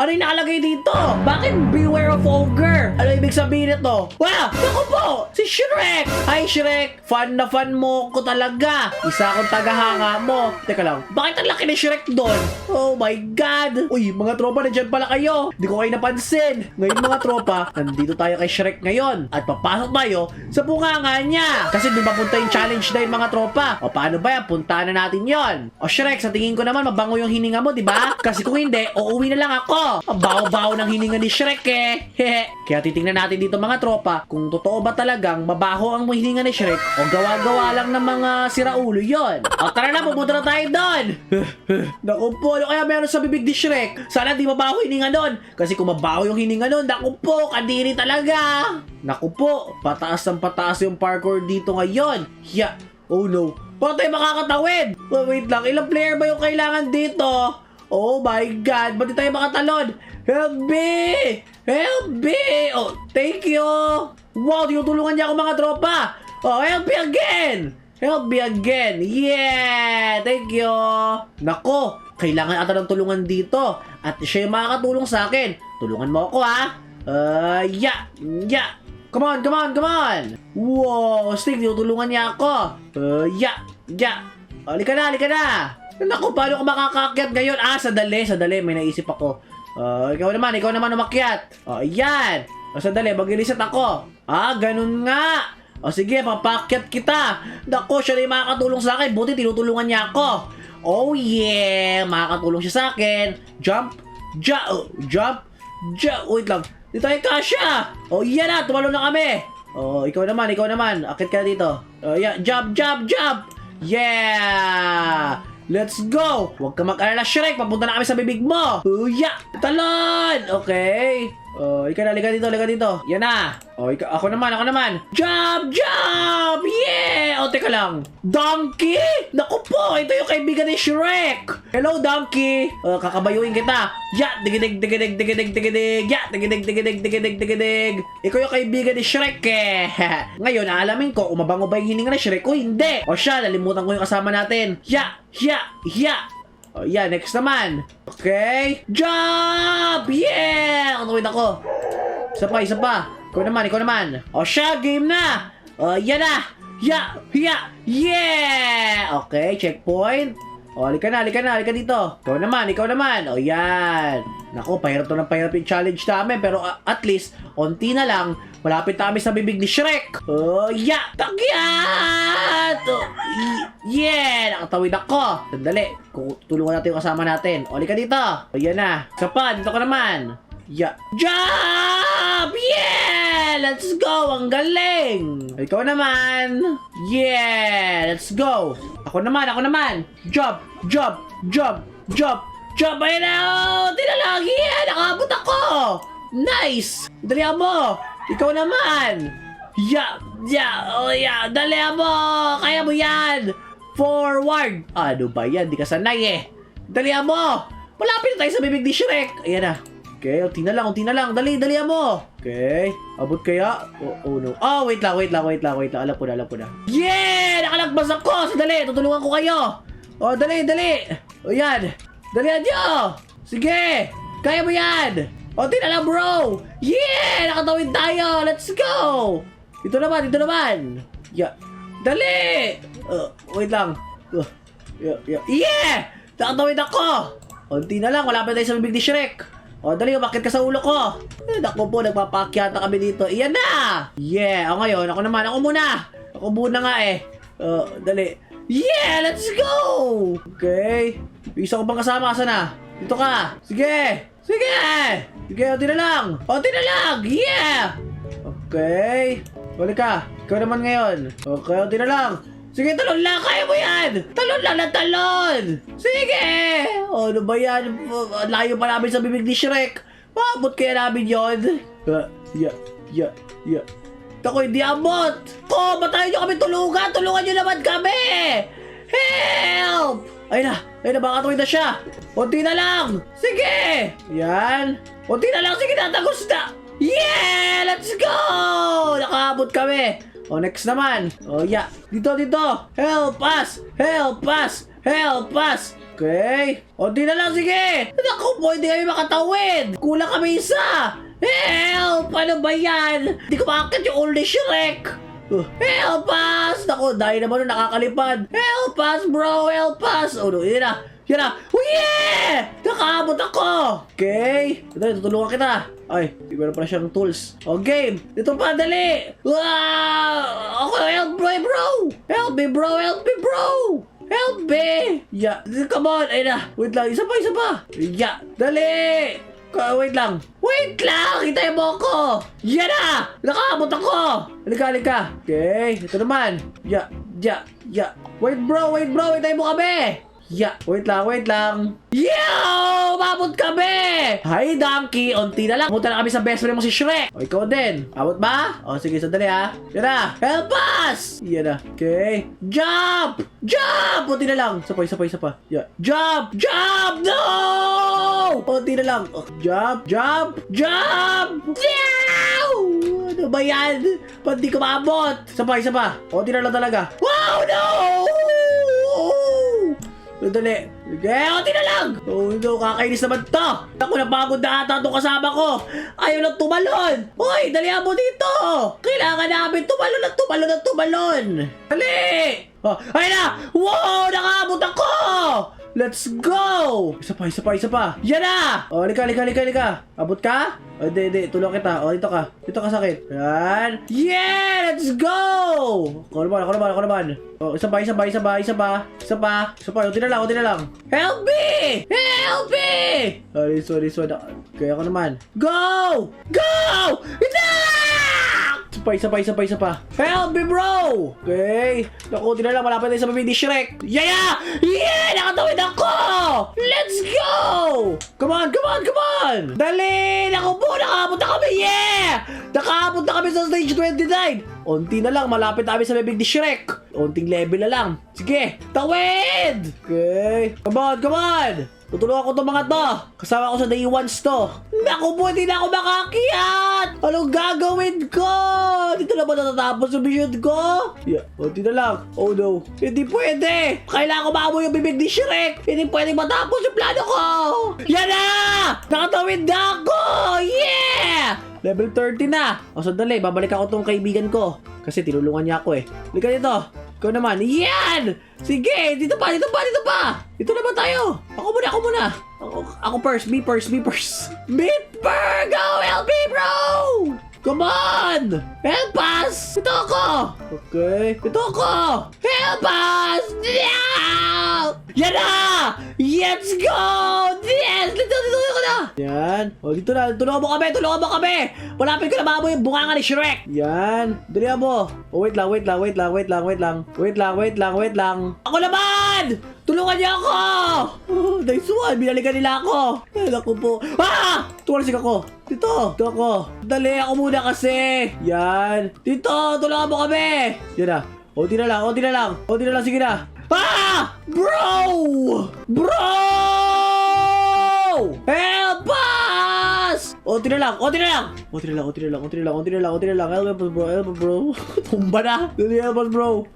Ano yung nakalagay dito? Bakit beware of ogre? Ano ibig sabihin nito? Wow! Naku po! Si Shrek! Hi Shrek! Fan na fan mo ko talaga. Isa akong tagahanga mo. Teka lang, bakit ang laki ni Shrek doon? Oh my God! Uy, mga tropa, nandyan pala kayo. Di ko kayo napansin. Ngayon mga tropa, nandito tayo kay Shrek ngayon. At papasok tayo sa bunganga niya. Kasi di ba punta yung challenge na yung mga tropa? O paano ba yan? Puntahan na natin yon. O Shrek, sa tingin ko naman mabango yung hininga mo, di ba? Kasi kung hindi, uuwi na lang ako. Ang baho-baho ng hininga ni Shrek eh. Hehe. Kaya titingnan natin dito mga tropa kung totoo ba talagang mabaho ang hininga ni Shrek o gawa-gawa lang ng mga siraulo yon. O tara na, pupunta na tayo doon. Naku po, ano kaya meron sa bibig ni Shrek? Sana di mabaho hininga doon. Kasi kung mabaho yung hininga doon, naku po, kadiri talaga. Naku po, pataas ng pataas yung parkour dito ngayon. Yeah. Oh no. Paano tayo makakatawid? Oh, wait lang, ilang player ba yung kailangan dito? Oh my God, ba't di tayo makatalon? Help me! Help me! Oh, thank you! Wow, tinutulungan niya ako mga tropa! Oh, help me again! Help me again! Yeah! Thank you! Nako, kailangan ata ng tulungan dito. At siya yung makakatulong sa akin. Tulungan mo ako ha! Yeah! Yeah! Come on, come on, come on! Wow, Steve, tinutulungan niya ako. Yeah! Yeah! Halika na, halika na! Naku, paano ko makakaakyat ngayon? Sandali, may naisip ako. Ikaw naman umakyat. Ayan. Sandali, mag-reset ako. Ganun nga. Sige, papakyat kita. Naku, siya na yung makakatulong sa akin. Buti tinutulungan niya ako. Oh yeah, makakatulong siya sa akin. Jump, jump. Wait lang. Dito tayo kasya. Yan na, tumalo na kami. Ikaw naman. Akit ka dito. Yeah, jump. Yeah. Let's go! Huwag ka mag-alala, Shrek! Papunta na kami sa bibig mo! Yeah! Talon! Okay. Halika dito. Yan na! Ako naman! Jump! Yeah! Teka lang. Donkey! Naku po! Ito yung kaibigan ni Shrek! Hello, Donkey! Kakabayuin kita! Yeah! Digidig! Yeah! Digidig! Ikaw yung kaibigan ni Shrek eh! Ngayon, aalamin ko kung mabango ba yung hininga ni Shrek o hindi! Siya, nalimutan ko yung kasama natin! Yeah! Next naman. Okay. Jump! Yeah! Katawid ako. Isa pa. Ikaw naman. Siya, game na. Yan na. Yeah! Okay, checkpoint. Halika dito. Ikaw naman. Yan. Naku, pahirap yung challenge namin. Pero at least, onti na lang, malapit na kami sa bibig ni Shrek. Yeah! Takyat! Yeah! Nakatawid ako. Sandali. Tulungan natin yung kasama natin. Halika dito. Yan na. Isa pa, dito ka naman. Yeah. Jump! Yeah! Let's go! Ang galing! Ikaw naman. Yeah! Let's go! Ako naman. Jump! Ayun na! Tinalagi! Nakabot ako! Nice! Dalihan mo! Ikaw naman! Yeah! Dalihan mo! Kaya mo yan! Forward! Ano ba yan? Di ka sanay eh! Dalihan mo! Malapit na tayo sa bibig ni Shrek! Ayan na! Okay, unti na lang. Dalihan mo! Okay. Abot kaya? Oh no. Wait lang. Alam ko na. Yeah! Nakalagpas ako! Sandali! Tutulungan ko kayo! Dali! Yan! Dalihan nyo! Sige! Kaya mo yan! Unti na lang, bro! Yeah! Nakatawid tayo! Let's go! Dito naman! Yeah! Dali! Wait lang. Yeah! Nakatawid ako! Unti na lang, wala pa tayo sa bibig ni Shrek. Dali, umakit ka sa ulo ko. Naku po, nagpapakyata kami dito. Iyan na! Yeah! Ngayon, ako muna. Ako muna nga eh. Dali. Yeah! Let's go! Okay. Isa ko bang kasama? Asa na? Dito ka. Sige! Unti na lang. Yeah! Okay. Balik ka. Ikaw naman ngayon. Okay, unti na lang. Sige, talon lang! Kaya mo yan! Talon lang na talon! Sige! Ano ba yan? Layo pa namin sa bibig ni Shrek. Maabot kaya namin yun? Yeah. Ako, hindi abot! Batayin nyo kami tulungan! Tulungan nyo naman kami! Help! Ayun na, baka tuwid na siya. Unti na lang! Sige! Yan. Unti na lang, sige, tatagos na! Yeah! Let's go! Nakaabot kami! Next naman. Yeah. Dito. Help us! Help us! Okay. Unti na lang, sige! Naku po, hindi kami makatawid! Kulang kami isa! Help! Ano ba yan? Hindi ko makakit yung old Shrek! Help us! Naku, dahil naman nung nakakalipad. Help us, bro! Help us! Oh, no, yun na. Yan na! Oh, yeah! Nakaabot ako! Okay. Ito, tutulungan kita. Ay, meron pala siyang tools. Oh, game! Dito pa, dali! Wow! Ako, help me, bro! Help me, bro! Help me, bro! Help me! Yeah, come on! Ayun na! Wait lang, isa pa! Yeah, dali! Wait lang! Wait lang! Hintayin mo ako! Yan na! Nakaabot ako! Halika! Okay, ito naman. Yeah. Wait bro! Hintayin mo kami! Yeah, wait lang. Yo! Umabot kami! Hi, Donkey! Unti na lang. Pumunta na kami sa best friend mo si Shrek. O, ikaw din. Abot ba? O, sige, sandali ha. Yan na. Help us! Yan na. Okay. Jump! Unti na lang. Isa pa. Yeah. Jump! No! Unti na lang. Oh, jump! Yow! Ano ba yan? Ba't di ko maabot? Isa pa. Unti na lang talaga. Wow! No! Dali. Okay, unti na lang! Oh no, kakainis naman to! Ako, napagod na ata itong kasama ko! Ayaw lang tumalon! Hoy, dalihan mo dito! Kailangan namin tumalon! Dali! Oh, ayun na! Wow! Nakaabot ako! Let's go! Isa pa! Yan na! Oh, halika. Abot ka? Oh, hindi. Tulong kita. Oh, dito ka sa akin. Yan. Yeah! Let's go! Ako naman. Oh, isa pa. Unti na lang. Help me! Sorry. Kaya ako naman. Go! Ina! Isa pa. Help me, bro! Okay. Naku, unti na lang. Malapit tayo sa baby ni Shrek. Yeah! Nakatawid ako! Let's go! Come on! Dali! Naku po, nakaabot na kami! Yeah! Nakaabot na kami sa stage 29! Unti na lang, malapit na kami sa bibig ni Shrek. Unting level na lang. Sige, tawid! Okay. Come on! Tutulungan ko itong mga to. Kasama ko sa day 1s to. Naku po, hindi na ako makakiyat! Anong gagawin ko? Dito na ba natatapos yung mission ko? Yeah, unti na lang. Oh no, hindi pwede! Kailangan ko maamoy yung bibig ni Shrek! Hindi pwede matapos yung plano ko! Yan na! Nakatawid na ako! Yeah! Level 30 na! O sandali, babalik ako tong kaibigan ko. Kasi tinulungan niya ako eh. Halika dito! Ikaw naman. Yan! Sige! Dito pa! Dito na ba tayo? Ako muna! Ako first! Me first! Bitburg! Go! Help me, bro! Come on! Help us! Ito ako! Okay. Ito ako! Help us! No! Yan na! Let's go! Yes! Dito ko na! Yan. O, dito na. Tulungan mo kami! Malapit ko na maamoy yung bunganga ni Shrek! Yan. Dalihan mo. Oh, wait lang. Ako naman! Tulungan niyo ako! Oh, nice one. Binalikan nila ako. Ako po. Ah! Tuwalisik ako. Dito ako. Dali ako muna kasi. Yan. Dito. Tulungan mo kami. Yan na. Unti na lang. Sige na. Ah! Bro! Help us! Unti na lang. Help us, bro. Tumba na. Dali, help us, bro.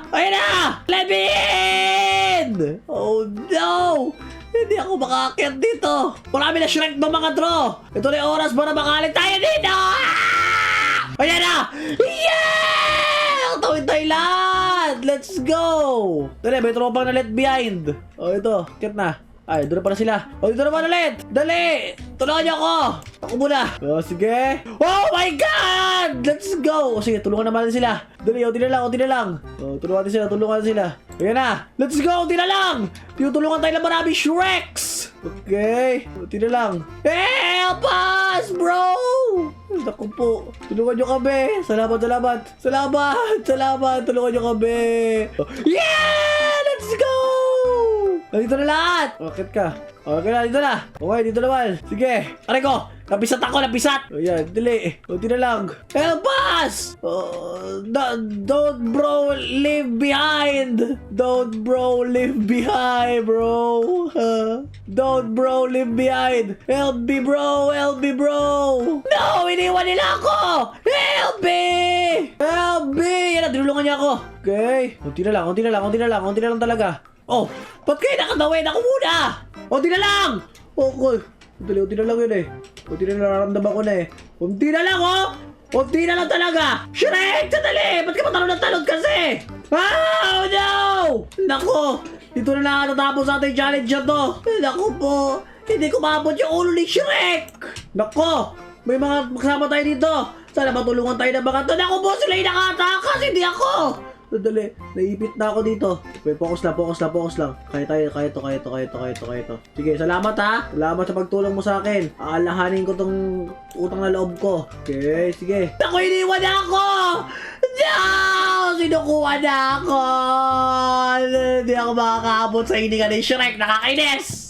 Ayun na! Let me in! Oh no! Hindi ako makakit dito. Marami na Shrek ng mga draw. Ito na yung oras para makalit tayo dito. Ayan na! Yeah! Tawid Thailand! Let's go! Dali, may tropang na left behind. Oh, ito. Kit na. Ay, doon na pala sila. Oh, dito naman ulit. Dali! Tulungan niyo ako. Ako muna. Oh, sige. Oh my God! Let's go. Oh, sige, tulungan naman sila. Dali, unti na lang. Oh, tulungan sila. Ayan na. Let's go, unti na lang. Tinutulungan tayo ng maraming Shreks. Okay. Unti na lang. Help us, bro! Naku po. Tulungan niyo kami. Salamat. Tulungan niyo kami. Oh, yeah! Let's go! Nandito na lahat! Bakit ka? Okay na, dito na. Okay, dito naman. Sige. Aray ko! Napisat ako, napisat! Ayan, dali. Kunti na lang. Help us! Don't bro leave behind! Don't bro leave behind, bro! Don't bro leave behind! Help me, bro! Help me, bro! No! Iniwan nila ako! Help me! Help me! Yan na, tinulungan niya ako. Okay. Kunti na lang, kunti na lang, kunti na lang, kunti na lang talaga. Oh! Ba't kayo nakatawid? Ako muna! Kunti na lang! Okay. Kunti na lang yun eh. Kunti na nararamdaman ko na eh. Kunti na lang oh! Kunti na lang talaga! Shrek! Sadali! Ba't ka matalon ng talon kasi? Oh no! Nako! Dito na lang natatapos sa ating challenge na to. Nako po! Hindi ko maabot yung ulo ni Shrek! Nako! May mga kasama tayo dito! Sana matulungan tayo ng mga to. Nako po! Sila yung nakatakas! Hindi ako! Dali, naipit na ako dito. Okay, focus lang. Kaya to. Sige, salamat ha. Salamat sa pagtulong mo sa akin. Aalahanin ko tong utang na loob ko. Okay, sige. Ako, iniwan na ako! No! Sinukuha na ako! Hindi ako makakaabot sa hininga ni Shrek. Nakakainis!